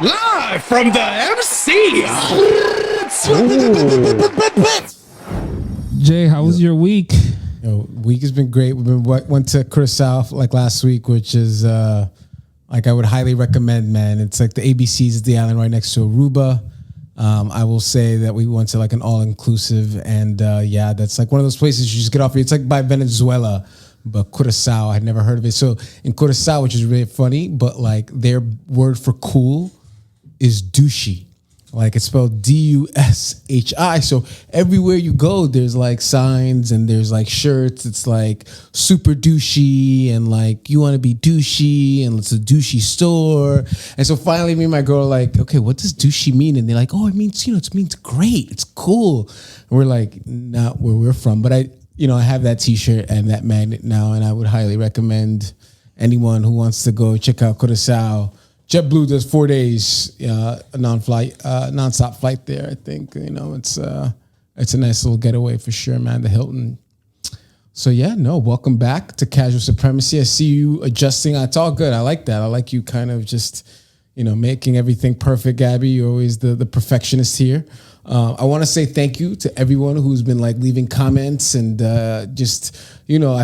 Live from the MC. Jay, how was your week? Week has been great. Went to Curacao like last week, which is like I would highly recommend, man. It's like the ABCs is the island right next to Aruba. I will say that we went to like an all-inclusive, and yeah, that's like one of those places you just get off. It's like by Venezuela, but Curacao, I had never heard of it. So in Curacao, which is really funny, but like their word for cool is douchey. Like it's spelled D-U-S-H-I. So everywhere you go, there's like signs and there's like shirts. It's like super douchey and like you want to be douchey and it's a douchey store. And so finally me and my girl are like, okay, what does douchey mean? And they're like, oh, it means, it means great. It's cool. And we're like, not where we're from. But I have that t-shirt and that magnet now, and I would highly recommend anyone who wants to go check out Curacao. JetBlue does 4 days, non-stop flight there. I think it's a nice little getaway for sure, man. The Hilton. So yeah, welcome back to Casual Supremacy. I see you adjusting. It's all good. I like that. I like you kind of just making everything perfect, Gabby. You're always the perfectionist here. I want to say thank you to everyone who's been like leaving comments and I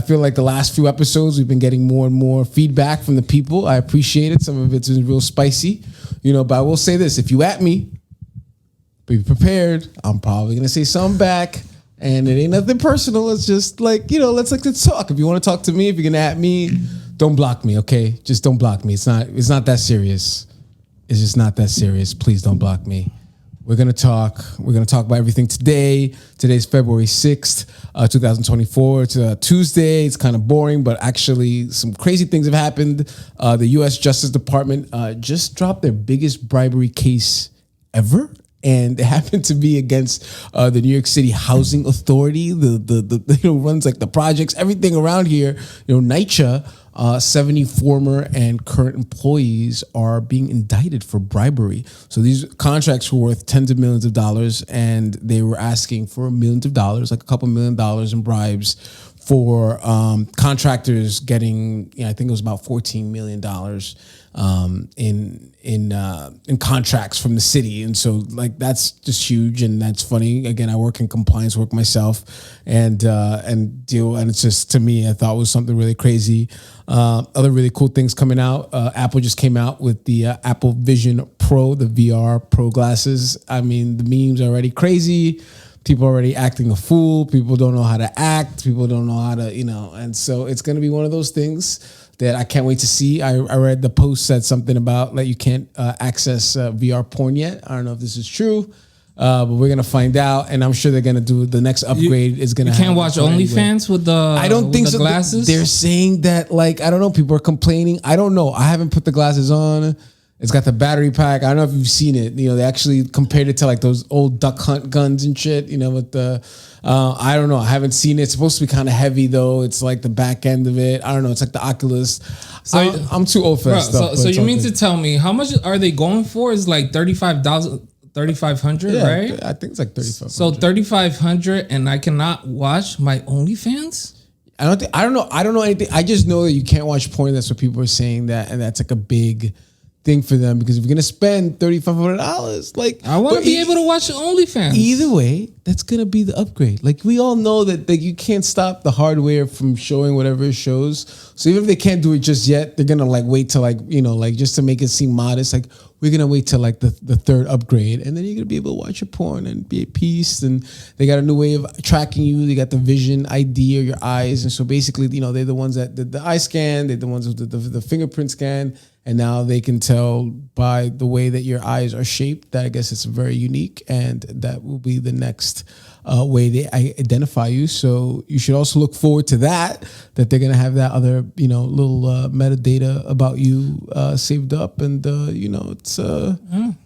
feel like the last few episodes we've been getting more and more feedback from the people. I appreciate it. Some of it's been real spicy, but I will say this: if you at me, be prepared. I'm probably gonna say something back, and it ain't nothing personal. It's just like let's talk. If you want to talk to me, if you're gonna at me, don't block me, okay? Just don't block me. It's not that serious. It's just not that serious. Please don't block me. We're going to talk about everything today. Today's February 6th, 2024. It's a Tuesday. It's kind of boring, but actually some crazy things have happened. The U.S. Justice Department just dropped their biggest bribery case ever. And it happened to be against the New York City Housing Authority, the runs like the projects, everything around here. NYCHA, 70 former and current employees are being indicted for bribery. So these contracts were worth tens of millions of dollars, and they were asking for millions of dollars, like a couple $1 million in bribes for contractors getting, I think it was about $14 million in contracts from the city. And so like that's just huge, and that's funny. Again, I work in compliance work myself, and it's just, to me, I thought it was something really crazy. Other really cool things coming out. Apple just came out with the Apple Vision Pro, the VR Pro glasses. I mean, the memes are already crazy. People are already acting a fool. People don't know how to act. People don't know how to, and so it's going to be one of those things that I can't wait to see. I read the post said something about like you can't access VR porn yet. I don't know if this is true, but we're going to find out. And I'm sure they're going to do the next upgrade is going to You can't watch OnlyFans with the I don't think so. Glasses? They're saying that like, I don't know. People are complaining. I don't know. I haven't put the glasses on. It's got the battery pack. I don't know if you've seen it. They actually compared it to like those old duck hunt guns and shit, with the, I don't know. I haven't seen it. It's supposed to be kind of heavy though. It's like the back end of it. I don't know. It's like the Oculus. So I'm too old for that stuff. So you mean to tell me how much are they going for? It's like $3,500, yeah, right? I think it's like $3,500. So $3,500 and I cannot watch my OnlyFans? I don't know anything. I just know that you can't watch porn. That's what people are saying, that, and that's like a big thing for them, because if you're gonna spend $3,500, like I want to be able to watch OnlyFans. Either way, that's gonna be the upgrade. Like we all know that you can't stop the hardware from showing whatever it shows. So even if they can't do it just yet, they're gonna like wait till like just to make it seem modest. Like we're gonna wait till like the third upgrade, and then you're gonna be able to watch your porn and be at peace. And they got a new way of tracking you. They got the Vision ID or your eyes, and so basically, they're the ones that did the eye scan. They're the ones with the fingerprint scan. And now they can tell by the way that your eyes are shaped that I guess it's very unique, and that will be the next way they identify you. So you should also look forward to that they're going to have that other, little metadata about you saved up. And, it's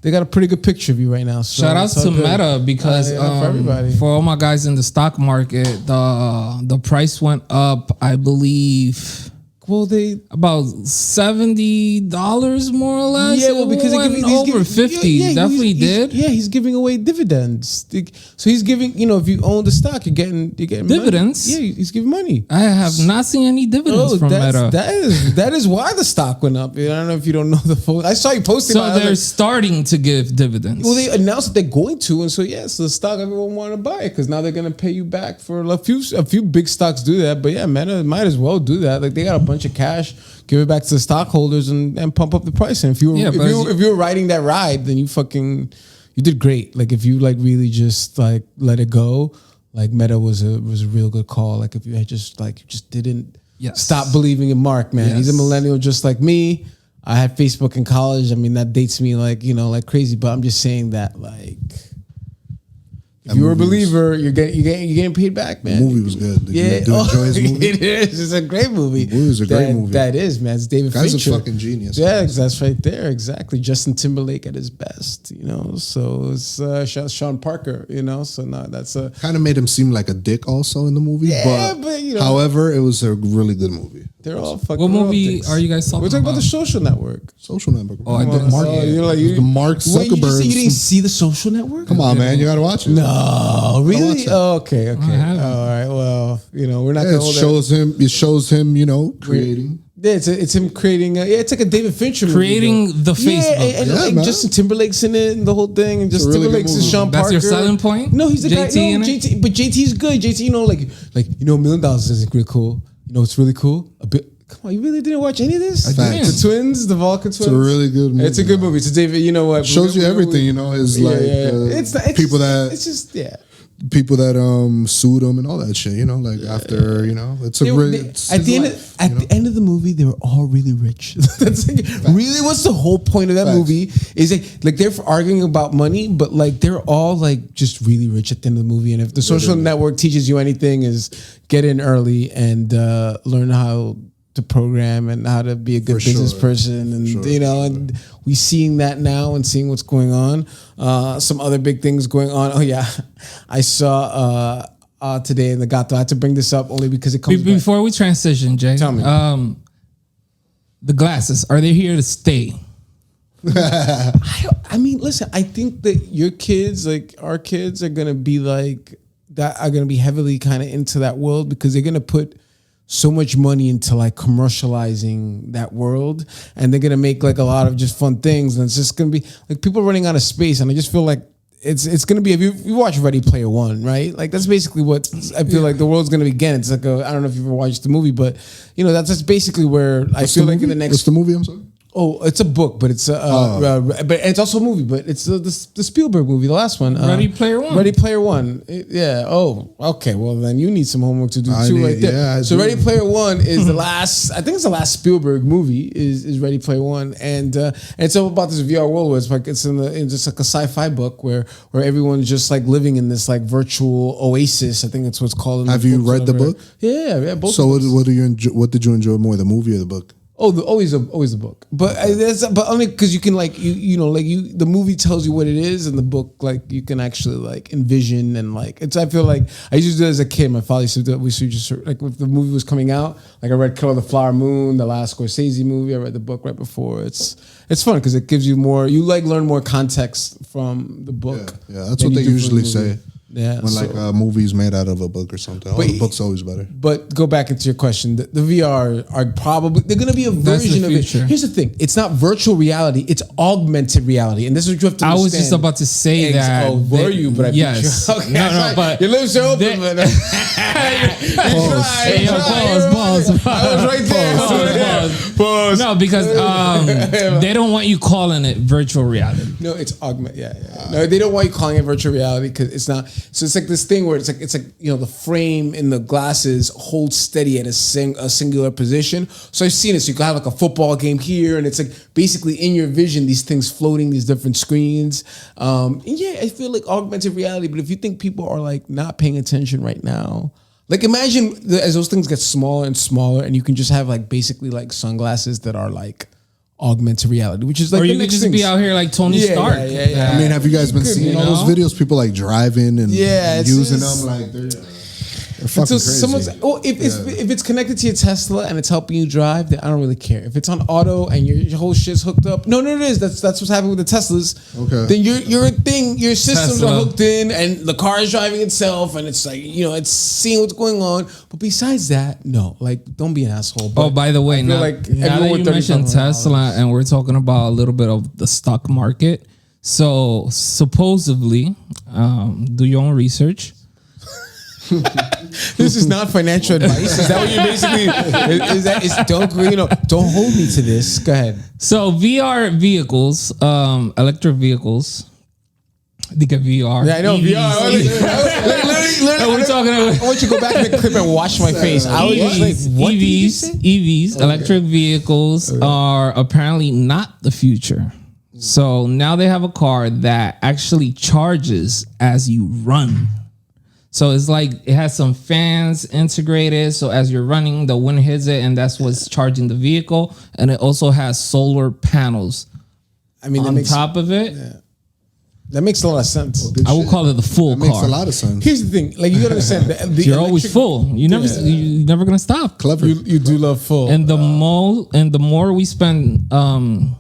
they got a pretty good picture of you right now. So shout out to Meta, because for everybody. For all my guys in the stock market, the price went up, I believe. Well, they about $70 more or less. yeah, well, because he's over 50. Definitely did. He's giving away dividends. So he's giving. If you own the stock, you're getting dividends. Money. Yeah, he's giving money. I have not seen any dividends from Meta. That is why the stock went up. I don't know if you don't know the full. I saw you posting. So they're starting to give dividends. Well, they announced that they're going to, and so so the stock everyone wanted to buy it because now they're going to pay you back for a few big stocks do that. But yeah, Meta might as well do that. Like they got a bunch of cash, give it back to the stockholders and pump up the price. And if you were riding that ride, then you did great. Like if you like really just like let it go, like Meta was a real good call. Like if you had just didn't stop believing in Mark, man. Yes. He's a millennial just like me. I had Facebook in college. I mean, that dates me like crazy. But I'm just saying that like. If you were a believer, you're getting paid back, man. The movie was good. Did you enjoy his movie? It is. It's a great movie. The movie was a great movie. That is, man. It's David Fincher. Guy's a fucking genius. Yeah, that's right there. Exactly. Justin Timberlake at his best, So it's Sean Parker, So no, that's a kind of made him seem like a dick also in the movie. Yeah, but however, it was a really good movie. They're all fucking. What movie are you guys talking about? We're talking about The Social Network. Social Network. Oh, I did. Mark. The Mark Zuckerberg. You didn't see The Social Network? Come on, man. You got to watch it. No, really? Oh, okay. All right. Well, we're not. It shows him. It shows him. Creating. Yeah, it's him creating. It's like a David Fincher movie. Creating the Facebook. And Justin Timberlake's in it and the whole thing. And Justin Timberlake's and Sean Parker. That's your selling point? No, he's the guy. JT No, JT, but JT's good. JT, like $1 million is really cool. It's really cool. A bit. Come on, you really didn't watch any of this? I did. The twins, the Vulcan twins. It's a really good movie. It's a good movie. It's a David. You know what? Shows you everything. His it's people that. It's just people that sued him and all that shit. After it's a at the end of the movie, they were all really rich. That's really what's the whole point of that movie is like they're arguing about money, but like they're all like just really rich at the end of the movie. And if the Social Network teaches you anything, is get in early and learn how to program and how to be a good business person. And and we seeing that now and seeing what's going on. Some other big things going on. Oh yeah, I saw today in the Gato. I had to bring this up only because it comes before we transition, Jay. Tell me. The glasses, are they here to stay? I mean, listen, I think that your kids, like our kids, are gonna be like that. Are gonna be heavily kind of into that world because they're gonna put so much money into like commercializing that world, and they're gonna make like a lot of just fun things, and it's just gonna be like people running out of space. And I just feel like it's gonna be, if you watch Ready Player One, right? Like that's basically what I feel like the world's gonna be again. It's like I don't know if you've ever watched the movie, but that's basically where I feel like in the next. What's the movie? I'm sorry. Oh, it's a book, but it's but it's also a movie. But it's the Spielberg movie, the last one, Ready Player One. Ready Player One, yeah. Oh, okay. Well, then you need some homework to do too, right there. Yeah, so Ready Player One is the last. I think it's the last Spielberg movie. Is Ready Player One, and it's all about this VR world where it's like it's in just like a sci-fi book where everyone's just like living in this like virtual oasis. I think that's what's called. Have you read the book? Yeah. Both. So what did you enjoy more, the movie or the book? Oh, always the book, but only because you can the movie tells you what it is, and the book like you can actually like envision and like it's. I feel like I used to do it as a kid. My father used to do it. We used to just like if the movie was coming out, like I read Kill of the Flower Moon, the last Scorsese movie. I read the book right before. It's fun because it gives you more. You like learn more context from the book. Yeah, that's what they usually say. Yeah, when like a movie's made out of a book or something. The book's always better. But go back into your question. The VR are probably they're going to be a version of it. Here's the thing: it's not virtual reality; it's augmented reality, and this is what you have to understand. I was just about to say that. Oh, were you? But I yes. Beat you. Okay, no, but your lips are open. Pause. I was right there. Pause. No, because they don't want you calling it virtual reality. No, it's augmented. Yeah. No, they don't want you calling it virtual reality because it's not. So it's like this thing where it's like the frame in the glasses holds steady at a singular position. So I've seen it. So you can have like a football game here, and it's like basically in your vision these things floating, these different screens. And yeah, I feel like augmented reality. But if you think people are like not paying attention right now, like imagine as those things get smaller and smaller, and you can just have like basically like sunglasses that are like augmented reality, which is like, or you could just be out here like Tony Stark. Yeah. I mean, have you guys been seeing all those videos? People like driving and using them like they're. They're fucking Until crazy. someone's if it's connected to your Tesla and it's helping you drive, then I don't really care. If it's on auto and your whole shit's hooked up, no, it is. That's what's happening with the Teslas. Okay. Then your systems Tesla. are hooked in, and the car is driving itself, and it's like it's seeing what's going on. But besides that, no, like don't be an asshole. But by the way, I feel now, like now everyone that with you mentioned $35,000. Tesla, and we're talking about a little bit of the stock market. So supposedly, do your own research. This is not financial advice. Is that what you're basically? Don't hold me to this. Go ahead. So VR vehicles, electric vehicles. I think of VR. Yeah, I know EVs. VR. Literally, We're talking about I want you to go back in the clip and watch my face. I was just like, what did you say? EVs, electric vehicles are apparently not the future. So now they have a car that actually charges as you run. So it's like it has some fans integrated. So as you're running, the wind hits it, and that's what's charging the vehicle. And it also has solar panels on top of it. Yeah. That makes a lot of sense. I would call it the full That car. makes a lot of sense. Here's the thing, like you gotta understand, You're always full. You're never gonna stop. Clever. You do love full, And the more we spend, the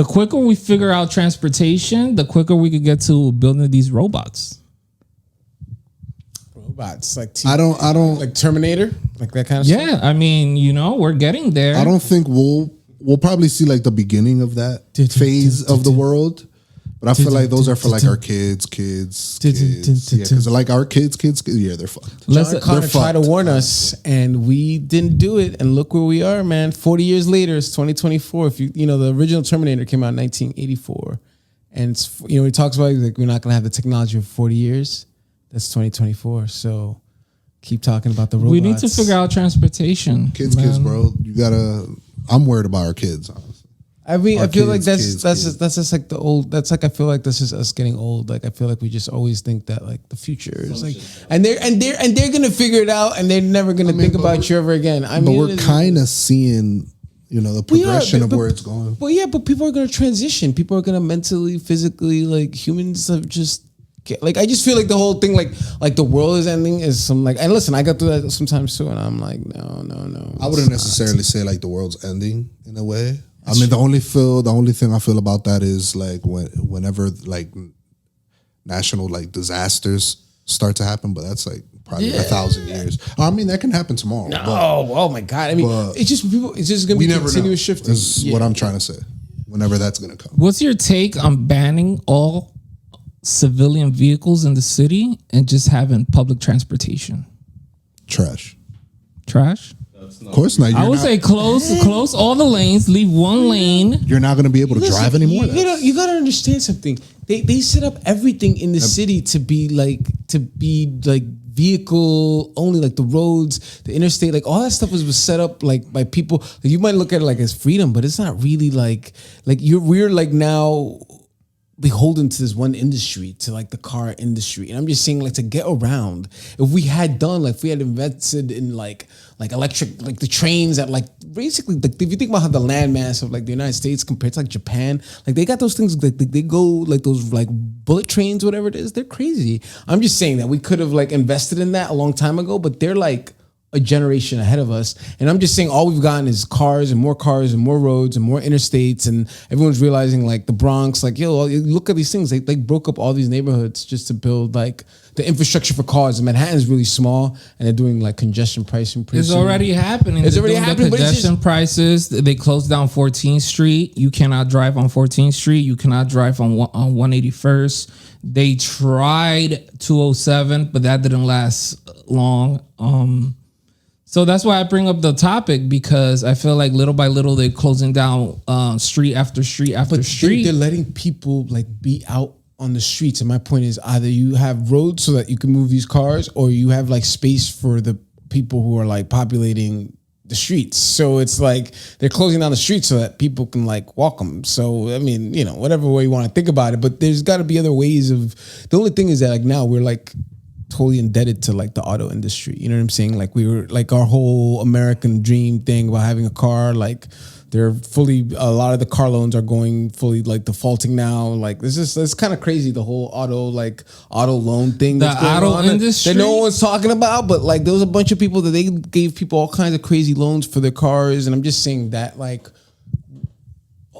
quicker we figure out transportation, the quicker we could get to building these robots. robots like I don't like Terminator, like that kind of stuff. Yeah, I mean, we're getting there. I don't think we'll probably see like the beginning of that phase of the world. But I feel like those are for like our kids. Yeah, because like our kids, yeah, they're fucked. John Connor tried to warn us, and we didn't do it. And look where we are, man. 40 years later, it's 2024. If the original Terminator came out in 1984, and it's he talks about like we're not gonna have the technology for 40 years. That's 2024. So keep talking about the robots. We need to figure out transportation. Kids, bro. You gotta. I'm worried about our kids. Honestly. I mean, Our I feel kids, like kids. that's just like the old. That's like I feel like this is us getting old. Like I feel like we just always think that like the future is like, and they're gonna figure it out, and they're never gonna think about you ever again. I mean, but we're kind of seeing, the progression of where it's going. Well, yeah, but people are gonna transition. People are gonna mentally, physically, like humans have just. Like I just feel like the whole thing, like the world is ending, is some like. And listen, I go through that sometimes too, and I'm like, no. I wouldn't necessarily say like the world's ending in a way. I mean, the only thing I feel about that is like whenever like national like disasters start to happen, but that's like probably 1,000 years. I mean, that can happen tomorrow. No, oh my god! I mean, it's just gonna be continuous shifting. Is what I'm trying to say. Whenever that's gonna come. What's your take on banning all civilian vehicles in the city and just having public transportation? Trash. Of course not. I would say close all the lanes, leave one lane. You're not going to be able to drive anymore. You gotta understand something. They set up everything in the city to be like vehicle only, like the roads, the interstate, like all that stuff was set up like by people. Like, you might look at it like as freedom, but it's not really like we're like now beholden to this one industry, to like the car industry. And I'm just saying, like, to get around, if we had invested in like electric, like the trains that like basically, like if you think about how the landmass of like the United States compared to like Japan, like they got those things, like they go like those like bullet trains, whatever it is, they're crazy. I'm just saying that we could have like invested in that a long time ago, but they're like a generation ahead of us. And I'm just saying all we've gotten is cars and more roads and more interstates, and everyone's realizing like the Bronx, like, look at these things. They broke up all these neighborhoods just to build like the infrastructure for cars. And Manhattan's really small, and they're doing like congestion pricing. It's already happening. It's already happening. The congestion prices. They closed down 14th Street. You cannot drive on 14th Street. You cannot drive on 181st. They tried 207, but that didn't last long. So that's why I bring up the topic, because I feel like little by little they're closing down street after street after street. They're letting people like be out on the streets. And my point is, either you have roads so that you can move these cars, or you have like space for the people who are like populating the streets. So it's like they're closing down the streets so that people can like walk them. So I mean, whatever way you want to think about it, but there's got to be other ways of. The only thing is that like now we're like totally indebted to like the auto industry. You know what I'm saying? Like we were like our whole American dream thing about having a car. Like they're fully. A lot of the car loans are going fully like defaulting now. Like it's kind of crazy. The whole auto loan thing. The that's going auto on industry that no one's talking about. But like there was a bunch of people that they gave people all kinds of crazy loans for their cars, and I'm just saying that like.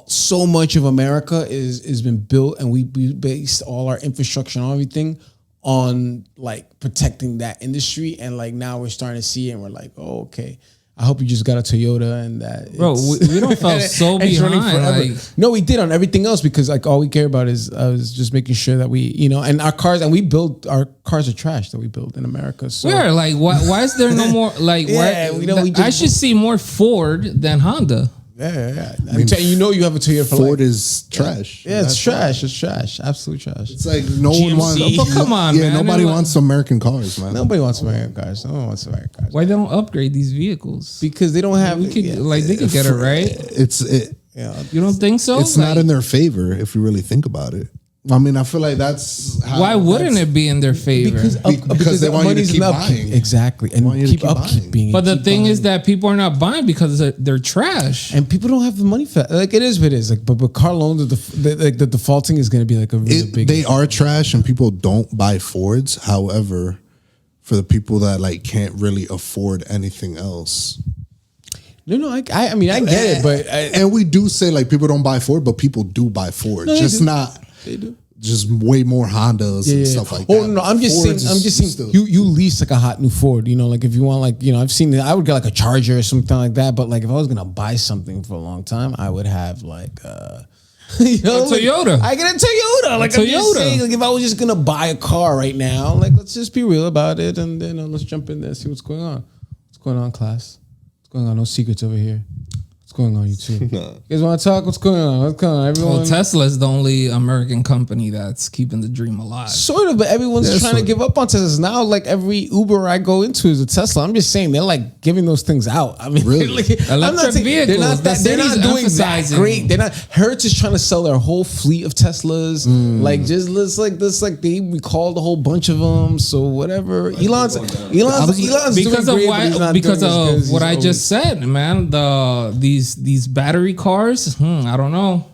So much of America is been built, and we based all our infrastructure and everything on like protecting that industry, and like now we're starting to see it, and we're like, oh, okay. I hope you just got a Toyota and that. Bro, we don't feel so behind. Like, no, we did on everything else because like all we care about is just making sure that we, you know, and our cars, and we build our cars are trash that we build in America. So where like why is there no more like? Yeah, I should see more Ford than Honda. Yeah. I mean, you know, you have a Toyota for Ford life. is trash. Yeah, it's trash. It's trash. Absolute trash. It's like no one wants. Oh, come on, man. Nobody wants American cars, man. Nobody wants American cars. No one wants American cars. Why they don't upgrade these vehicles? Because they don't have. They could get it right. You don't think so? It's not in their favor if you really think about it. I mean, I feel like that's how, why wouldn't it be in their favor? Because they want you to keep buying. Exactly, and keep upkeeping. But the thing is that people are not buying because they're trash, and people don't have the money for that. Like it is what it is. Like, but car loans, the defaulting is going to be like a really big. They are trash, and people don't buy Fords. However, for the people that like can't really afford anything else. No, I mean I get it, but and we do say like people don't buy Ford, but people do buy Ford, just not. They do. Just way more Hondas and stuff like that. Oh no, I'm just saying. You lease like a hot new Ford. You know, like if you want, like, you know, I've seen it. I would get like a Charger or something like that. But like if I was gonna buy something for a long time, I would have like you know, a Toyota. I get a Toyota. Like I'm just saying, like if I was just gonna buy a car right now, like let's just be real about it, and then let's jump in there and see what's going on. What's going on, class? What's going on? No secrets over here. What's going on, you two? You guys want to talk? What's going on? What's going on? Everyone. Well, Tesla is the only American company that's keeping the dream alive. Sort of, but everyone's trying to give up on Teslas now. Like every Uber I go into is a Tesla. I'm just saying they're like giving those things out. I mean, really? Like, Electric vehicles. They're not doing that great. They're not. Hertz is trying to sell their whole fleet of Teslas. Like just let's like this. Like they recalled a whole bunch of them. So whatever. Elon's because doing of because of what I just said, man. These battery cars, I don't know.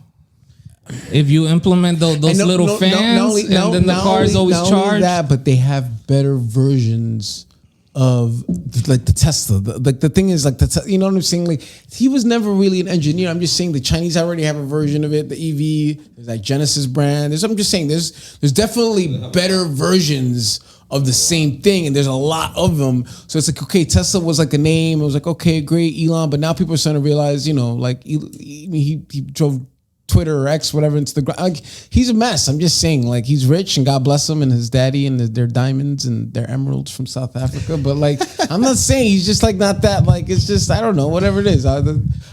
If you implement those little fans, and then the cars always charge. That, but they have better versions of like the Tesla. The thing is like you know what I'm saying? Like he was never really an engineer. I'm just saying the Chinese already have a version of it. The EV, there's that Genesis brand. I'm just saying there's definitely better versions of the same thing, and there's a lot of them. So it's like, okay, Tesla was like a name. It was like, okay, great, Elon. But now people are starting to realize, you know, like he drove Twitter or X, whatever, Instagram. Like, he's a mess. I'm just saying, like, he's rich and God bless him and his daddy and their diamonds and their emeralds from South Africa. But like, I'm not saying he's just like not that. Like, it's just, I don't know, whatever it is. I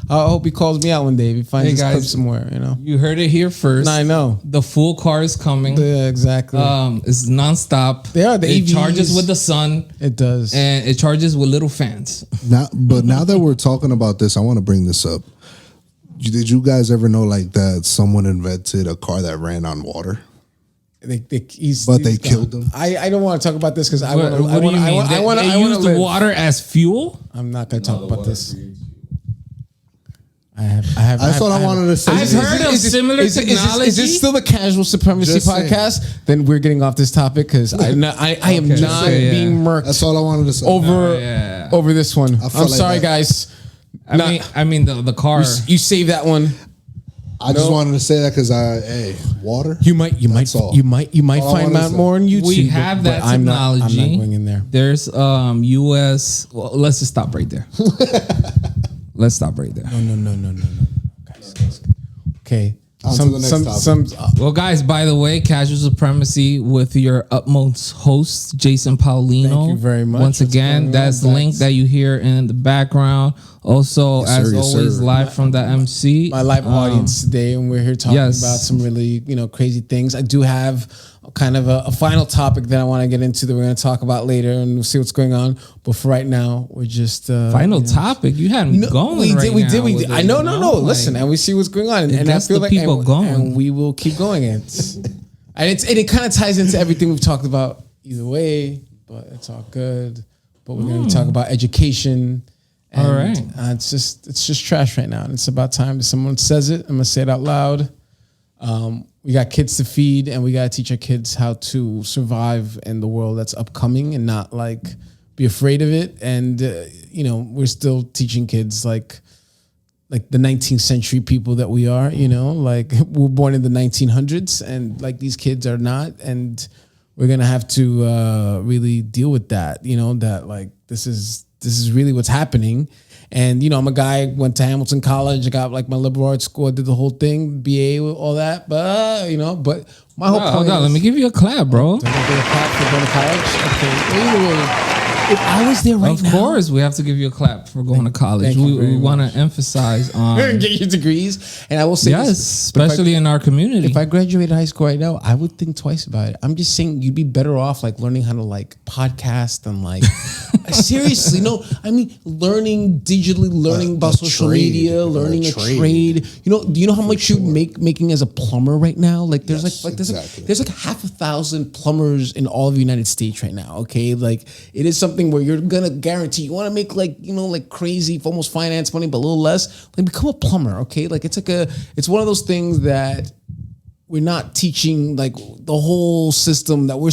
hope he calls me out one day if he finds his clip somewhere. You know, you heard it here first. I know the full car is coming. Yeah, exactly. It's nonstop. It charges with the sun. It does, and it charges with little fans. Now that we're talking about this, I want to bring this up. Did you guys ever know like that someone invented a car that ran on water? They killed them. I don't want to talk about this because I want to. What do you mean? They used water as fuel? I'm not going to talk about this. I have. That's what I wanted to say. I've heard of similar technology. Is this still the Casual Supremacy podcast? Then we're getting off this topic because I am not being murked. That's all I wanted to say. Over this one. I'm sorry, guys. I mean the car. You save that one. I just wanted to say that because water. You might find out more on YouTube. We have that technology. I'm not going in there. There's U.S. Well, let's just stop right there. Let's stop right there. No. Guys. Okay. On to the next topic. Well, guys, by the way, Casual Supremacy with your utmost host, Jason Paulino. Thank you very much. Once again, that's the link that you hear in the background. Also, as always, live from the MC. My live audience today, and we're here talking about some really, crazy things. I do have kind of a final topic that I want to get into that we're going to talk about later, and we'll see what's going on. But for right now, we're just final topic. You had me going. We did. I know. Listen, and we see what's going on, and I feel like people going, and we will keep going. And it kind of ties into everything we've talked about. Either way, but it's all good. But we're going to talk about education. And, all right. It's just trash right now. And it's about time that someone says it. I'm going to say it out loud. We got kids to feed, and we got to teach our kids how to survive in the world that's upcoming and not like be afraid of it. And, we're still teaching kids like the 19th century people that we are, like we're born in the 1900s, and like these kids are not. And we're going to have to really deal with that, that like this is really what's happening. And, I'm a guy, went to Hamilton College. I got like my liberal arts school. I did the whole thing, BA, all that. But, but my whole point hold on, let me give you a clap, bro. Do I get a clap for going to college? Okay. Anyway, if I was there right now. Of course, we have to give you a clap for going to college. We want to emphasize on get your degrees. And I will say yes, this, especially in our community. If I graduated high school right now, I would think twice about it. I'm just saying you'd be better off like learning how to like podcast and like seriously, no, I mean learning digitally, learning about social media, learning a trade. Do you know how much you'd making as a plumber right now? Like there's there's like 5,000 plumbers in all of the United States right now. Okay, like it is something where you're gonna guarantee you want to make like crazy almost finance money, but a little less. Like become a plumber. Okay, like it's one of those things that we're not teaching like the whole system that we're.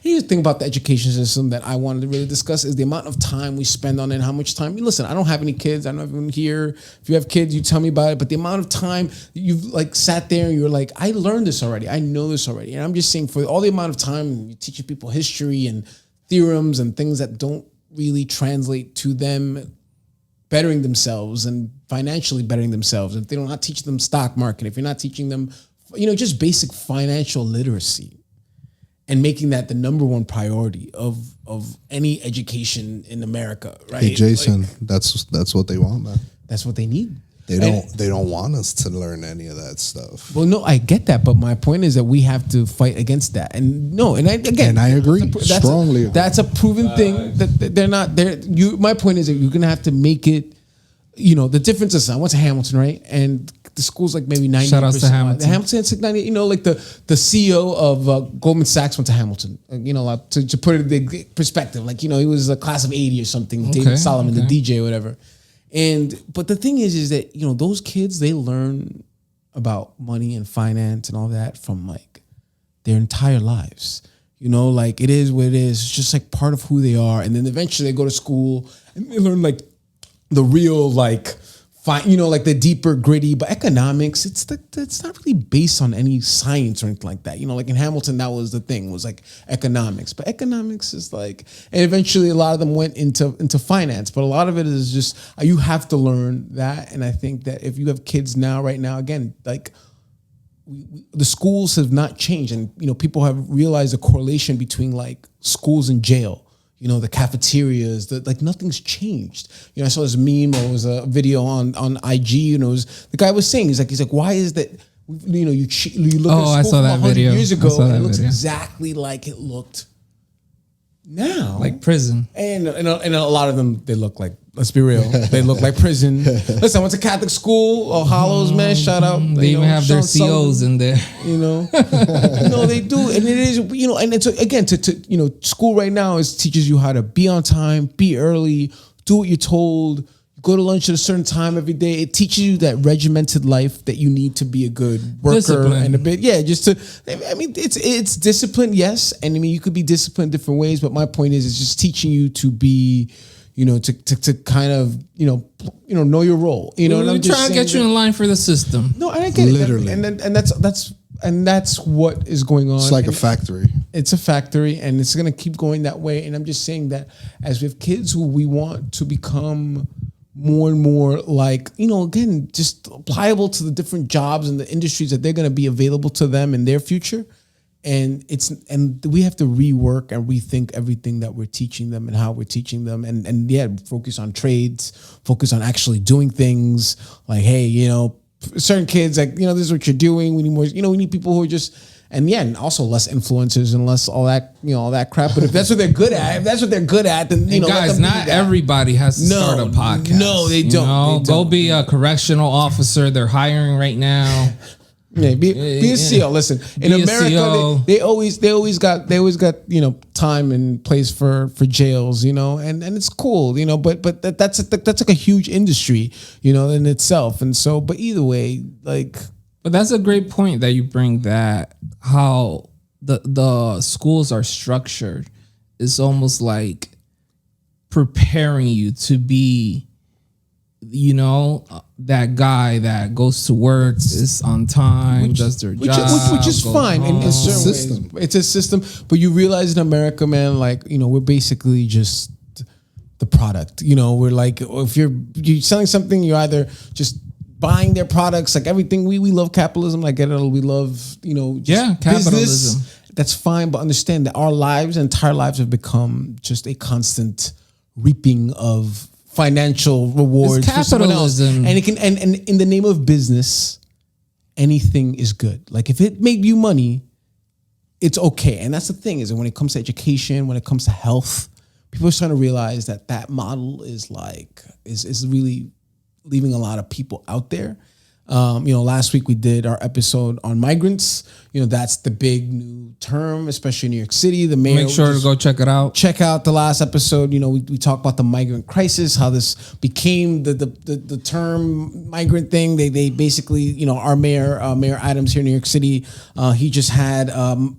Here's the thing about the education system that I wanted to really discuss is the amount of time we spend on it and how much time. Listen, I don't have any kids. I don't have anyone here. If you have kids, you tell me about it. But the amount of time you've like sat there and you're like, I learned this already. I know this already. And I'm just saying for all the amount of time you're teaching people history and theorems and things that don't really translate to them bettering themselves and financially bettering themselves. If they don't not teach them stock market, if you're not teaching them, just basic financial literacy and making that the number one priority of any education in America, right? Hey, Jason, that's what they want, man. That's what they need. They don't want us to learn any of that stuff. Well, no, I get that, but my point is that we have to fight against that. And I agree strongly. That's a proven thing that they're not there. My point is that you're gonna have to make it. The difference is I went to Hamilton, right, and the school's like maybe 90%. Shout out to Hamilton. Hamilton, it's like 90. Like the CEO of Goldman Sachs went to Hamilton. To put it in the perspective, like he was a class of '80 or something. Okay, David Solomon, the DJ, or whatever. But the thing is that, those kids, they learn about money and finance and all that from like their entire lives. Like it is what it is. It's just like part of who they are. And then eventually they go to school and they learn like the real, like, like the deeper gritty, but economics, it's not really based on any science or anything like that. Like in Hamilton, that was the thing, was like economics. But economics is like, and eventually a lot of them went into finance, but a lot of it is just, you have to learn that. And I think that if you have kids right now, again, like the schools have not changed. And, people have realized a correlation between like schools and jail. The cafeterias, like nothing's changed. I saw this meme, or it was a video on IG, and it was the guy was saying, he's like, why is that? You look at school I saw that 100 video. years ago, and it looks exactly like it looked now, like prison. And a lot of them, they look like. Let's be real, they look like prison. Listen, I went to Catholic school, Hollows, man. Shout out. They even have their COs in there. They do, and it is, and it's again school right now teaches you how to be on time, be early, do what you're told, go to lunch at a certain time every day. It teaches you that regimented life that you need to be a good worker. Discipline. And a bit, it's discipline, yes, and you could be disciplined different ways, but my point is, it's just teaching you to be. To kind of, know your role. And I'm trying to get you in line for the system. No, I get literally. it. And that's what is going on. It's like a factory. It's a factory, and it's going to keep going that way. And I'm just saying that as we have kids who we want to become more and more like, again, just pliable to the different jobs and the industries that they're going to be available to them in their future. And we have to rework and rethink everything that we're teaching them and how we're teaching them, and focus on trades, focus on actually doing things. Like, hey, certain kids, like, this is what you're doing. We need more. We need people who are just, and also less influencers and less all that, all that crap. But if that's what they're good at, then guys, not everybody has to start a podcast. No, they don't. Go be a correctional officer. They're hiring right now. Yeah, be a CO. Listen, in America, they always got time and place for jails, and it's cool, but that's like a huge industry, in itself. And so, but either way, like, but that's a great point that you bring, that how the schools are structured is almost like preparing you to be, that guy that goes to work, is on time, does their job, which is fine in a certain way. It's a system, but you realize in America, man, like, we're basically just the product. We're like, if you're selling something, you're either just buying their products, like everything. We love capitalism. I get it. We love, capitalism. Business. That's fine, but understand that our entire lives have become just a constant reaping of financial rewards for someone else. And it can, and in the name of business, anything is good. Like, if it made you money, it's okay. And that's the thing, is that when it comes to education, when it comes to health, people are starting to realize that model is really leaving a lot of people out there. Last week we did our episode on migrants. That's the big new term, especially in New York City. The mayor, make sure to go check it out. Check out the last episode. We talk about the migrant crisis, how this became the term migrant thing. They basically, our mayor Adams here in New York City, he just had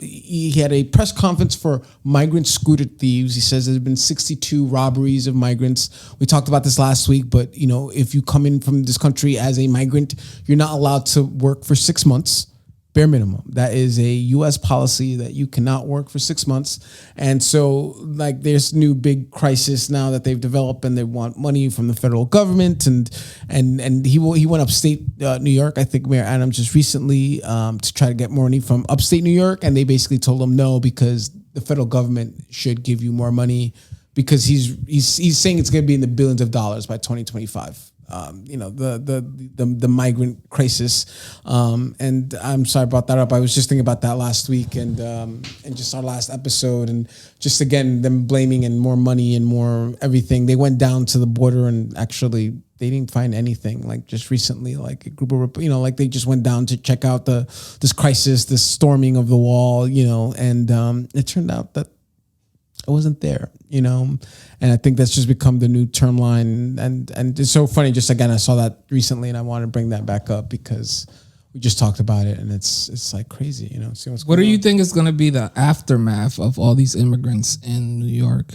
he had a press conference for migrant scooter thieves. He says there's been 62 robberies of migrants. We talked about this last week, but if you come in from this country as a migrant, you're not allowed to work for 6 months. Bare minimum. That is a U.S. policy, that you cannot work for 6 months. And so, like, there's new big crisis now that they've developed, and they want money from the federal government. And he went upstate New York. I think Mayor Adams just recently to try to get more money from upstate New York, and they basically told him no, because the federal government should give you more money, because he's saying it's going to be in the billions of dollars by 2025. The migrant crisis, and I'm sorry I brought that up. I was just thinking about that last week, and just our last episode, and just again them blaming and more money and more everything. They went down to the border, and actually they didn't find anything. Like, just recently, like a group of like they just went down to check out this crisis, this storming of the wall, and it turned out that I wasn't there, and I think that's just become the new term line. And it's so funny. Just again, I saw that recently, and I want to bring that back up because we just talked about it, and it's like crazy, See what's what do you think is going to be the aftermath of all these immigrants in New York?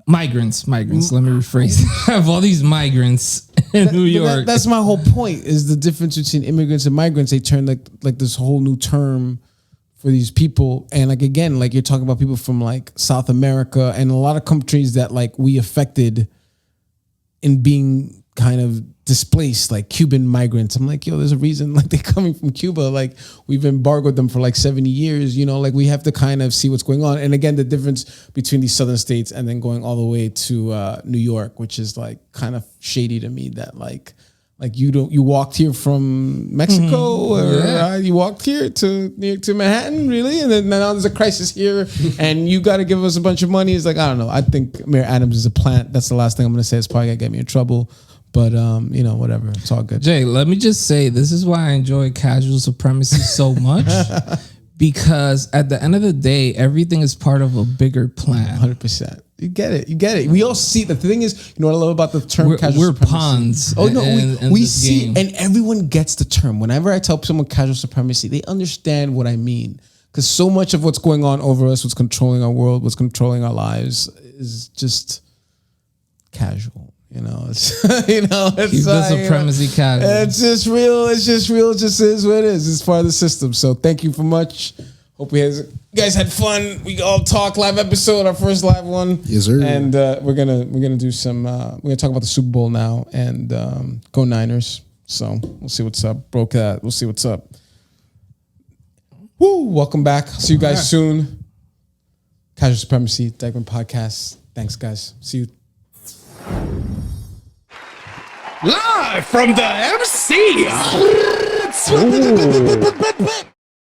Migrants. Let me rephrase. Have all these migrants in New York. That's my whole point. Is the difference between immigrants and migrants? They turned like this whole new term for these people. And like, again, like you're talking about people from like South America and a lot of countries that like we affected in being kind of displaced, like Cuban migrants. I'm like, there's a reason, like they're coming from Cuba. Like we've embargoed them for like 70 years, like we have to kind of see what's going on. And again, the difference between these southern states and then going all the way to New York, which is like kind of shady to me, that like you walked here from Mexico, or you walked here to Manhattan, really, and then now there's a crisis here, and you got to give us a bunch of money. It's like, I don't know. I think Mayor Adams is a plant. That's the last thing I'm going to say. It's probably gonna get me in trouble, but whatever. It's all good. Jay, let me just say, this is why I enjoy Casual Supremacy so much. Because at the end of the day, everything is part of a bigger plan. 100%. You get it. We all see. The thing is, what I love about the term casual we're supremacy. pawns. Oh no, we see, game. And everyone gets the term. Whenever I tell someone casual supremacy, they understand what I mean. Because so much of what's going on over us, what's controlling our world, what's controlling our lives, is just casual. It's keep the supremacy casual. It's just real. It just is what it is. It's part of the system. So thank you for much. Hope you guys had fun. We all talk live episode, our first live one. Yes, sir. And we're gonna do some. We're gonna talk about the Super Bowl now and go Niners. So we'll see what's up. Broke that. We'll see what's up. Woo! Welcome back. See you guys soon. Casual Supremacy, Dykeman Podcast. Thanks, guys. See you. Live from the MC.